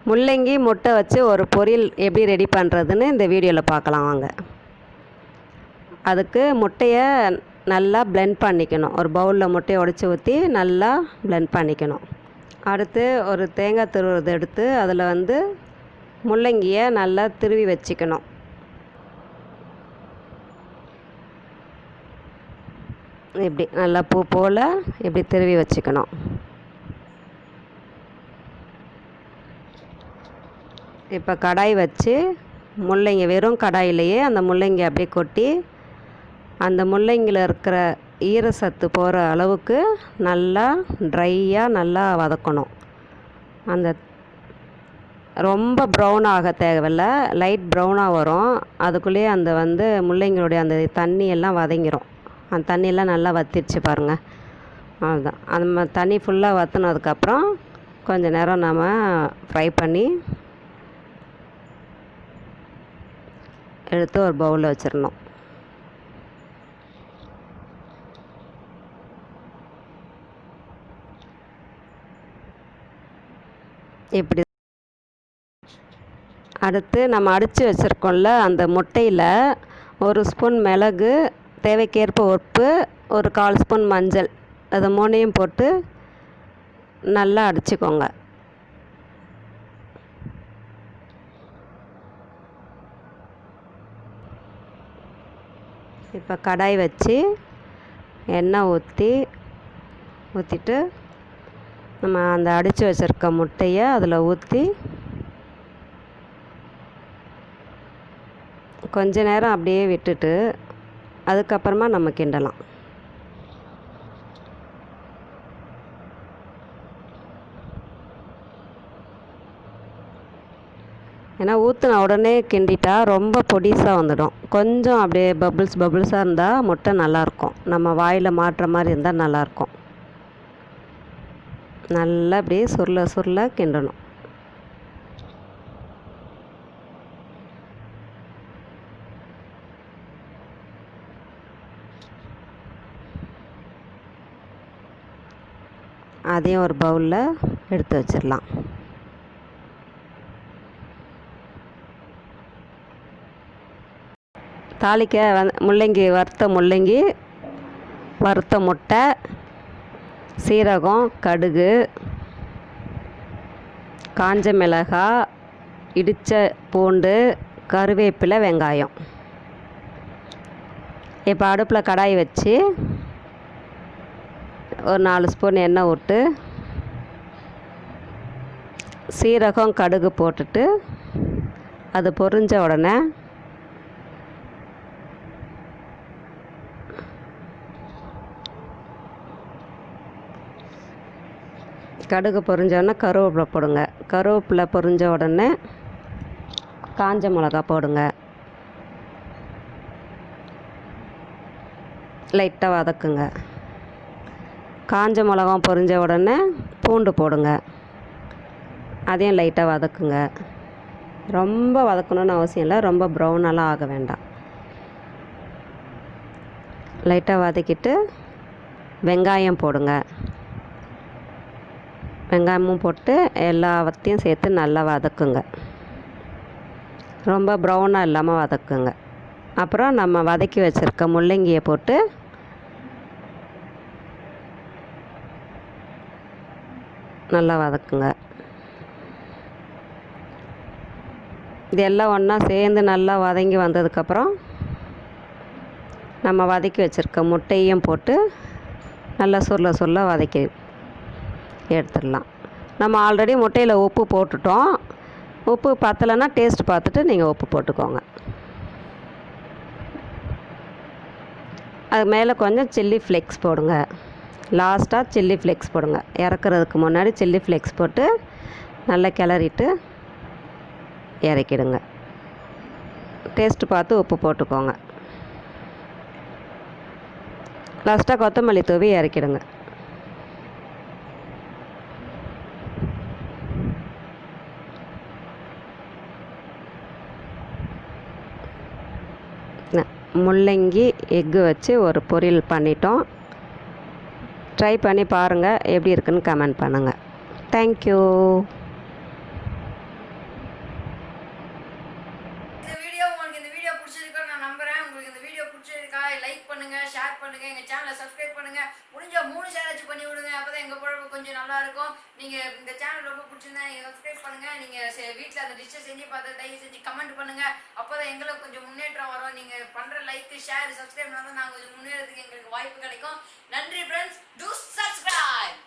முள்ளங்கி முட்டை வச்சு ஒரு பொரியல் எப்படி ரெடி பண்ணுறதுன்னு இந்த வீடியோவில் பார்க்கலாம் வாங்க. அதுக்கு முட்டையை நல்லா பிளெண்ட் பண்ணிக்கணும். ஒரு பவுலில் முட்டையை உடச்சி ஊற்றி நல்லா பிளெண்ட் பண்ணிக்கணும். அடுத்து ஒரு தேங்காய் துருவுறது எடுத்து அதில் முள்ளங்கியை நல்லா திருவி வச்சுக்கணும். இப்படி நல்லா பூ போல் இப்படி திருவி வச்சுக்கணும். இப்போ கடாய் வச்சு முள்ளங்கி வெறும் கடாயிலேயே அந்த முள்ளங்கி அப்படியே கொட்டி அந்த முள்ளங்கியில் இருக்கிற ஈரசத்து போகிற அளவுக்கு நல்லா ட்ரையாக நல்லா வதக்கணும். அந்த ரொம்ப ப்ரௌன் ஆக தேவையில்ல, லைட் ப்ரௌனாக வரும். அதுக்குள்ளேயே அந்த முள்ளங்கியோடைய அந்த தண்ணியெல்லாம் வதங்கிடும். அந்த தண்ணியெல்லாம் நல்லா வத்திடுச்சு பாருங்கள். அதுதான் அந்த தண்ணி ஃபுல்லாக வற்றினதுக்கப்புறம் கொஞ்சம் நேரம் நம்ம ஃப்ரை பண்ணி எடுத்து ஒரு பவுலில் வச்சிடணும். இப்படி அடுத்து நம்ம அடித்து வச்சுருக்கோம்ல அந்த முட்டையில் ஒரு ஸ்பூன் மிளகு, தேவைக்கேற்ப உப்பு, ஒரு 1/4 ஸ்பூன் மஞ்சள், அதை 3ஐயும் போட்டு நல்லா அடிச்சுக்கோங்க. இப்போ கடாய் வச்சு எண்ணெய் ஊற்றிட்டு நம்ம அந்த அடித்து வச்சுருக்க முட்டையை அதில் ஊற்றி கொஞ்ச நேரம் அப்படியே விட்டுட்டு அதுக்கப்புறமா நம்ம கிண்டலாம். ஏன்னா ஊற்றின உடனே கிண்டிட்டா ரொம்ப பொடிசாக வந்துடும். கொஞ்சம் அப்படியே பபுள்ஸாக இருந்தால் முட்டை நல்லாயிருக்கும். நம்ம வாயில் மாட்டுற மாதிரி இருந்தால் நல்லாயிருக்கும். நல்லா அப்படியே சுருள கிண்டணும். அதையும் ஒரு பவுலில் எடுத்து வச்சிடலாம். தாளிக்க முள்ளங்கி, வறுத்த முட்டை, சீரகம், கடுகு, காஞ்ச மிளகாய், இடித்த பூண்டு, கருவேப்பிலை, வெங்காயம். இப்போ அடுப்பில் கடாய் வச்சு ஒரு 4 ஸ்பூன் எண்ணெய் விட்டு சீரகம், கடுகு போட்டுட்டு அது பொரிஞ்ச உடனே கடுகு பொரிஞ்சோடனே கருவேப்பிலை போடுங்க. கருவேப்பிலை பொரிஞ்ச உடனே காஞ்ச மிளகா போடுங்க. லைட்டாக வதக்குங்க. காஞ்ச மிளகாவும் பொரிஞ்ச உடனே பூண்டு போடுங்க. அதையும் லைட்டாக வதக்குங்க. ரொம்ப வதக்கணுன்னு அவசியம் இல்லை, ரொம்ப ப்ரௌனெல்லாம் ஆக வேண்டாம். லைட்டாக வதக்கிட்டு வெங்காயம் போடுங்க. வெங்காயமும் போட்டு எல்லாத்தையும் சேர்த்து நல்லா வதக்குங்க. ரொம்ப ப்ரௌனாக இல்லாமல் வதக்குங்க. அப்புறம் நம்ம வதக்கி வச்சுருக்க முள்ளங்கியை போட்டு நல்லா வதக்குங்க. இது எல்லாம் ஒன்றா சேர்ந்து நல்லா வதங்கி வந்ததுக்கப்புறம் நம்ம வதக்கி வச்சுருக்க முட்டையும் போட்டு நல்லா சுருள வதக்கி எடுத்துடலாம். நம்ம ஆல்ரெடி முட்டையில் உப்பு போட்டுட்டோம். உப்பு பத்தலைன்னா டேஸ்ட் பார்த்துட்டு நீங்கள் உப்பு போட்டுக்கோங்க. அது மேலே கொஞ்சம் சில்லி ஃப்ளேக்ஸ் போடுங்க. லாஸ்ட்டாக சில்லி ஃப்ளேக்ஸ் போடுங்க. இறக்குறதுக்கு முன்னாடி சில்லி ஃப்ளேக்ஸ் போட்டு நல்லா கிளறிட்டு இறக்கிடுங்க. டேஸ்ட்டு பார்த்து உப்பு போட்டுக்கோங்க. லாஸ்ட்டாக கொத்தமல்லி தூவி இறக்கிடுங்க. முள்ளங்கி எக்கு வச்சு ஒரு பொரியல் பண்ணிட்டோம். ட்ரை பண்ணி பாருங்கள், எப்படி இருக்குன்னு கமெண்ட் பண்ணுங்கள். தேங்க்யூ. சேனலை சப்ஸ்கிரைப் பண்ணுங்க. முடிஞ்ச 3 ஷேர் ஆச்சு பண்ணி விடுங்க. அப்பதான் எங்க பொழப்பு கொஞ்சம் நல்லா இருக்கும். நீங்க இந்த சேனல் ரொம்ப பிடிச்சிருந்தா நீங்க சப்ஸ்கிரைப் பண்ணுங்க. நீங்க வீட்டில் அந்த டிஷ்ஷை செஞ்சு பார்த்து தயவு செஞ்சு கமெண்ட் பண்ணுங்க. அப்போதான் எங்களுக்கு கொஞ்சம் முன்னேற்றம் வரும். நீங்க பண்ற லைக் ஷேர் சப்ஸ்கிரைப் தான் நாங்கள் கொஞ்சம் முன்னேறதுக்கு எங்களுக்கு வாய்ப்பு கிடைக்கும். நன்றி ஃப்ரெண்ட்ஸ், டூ சப்ஸ்கிரைப்.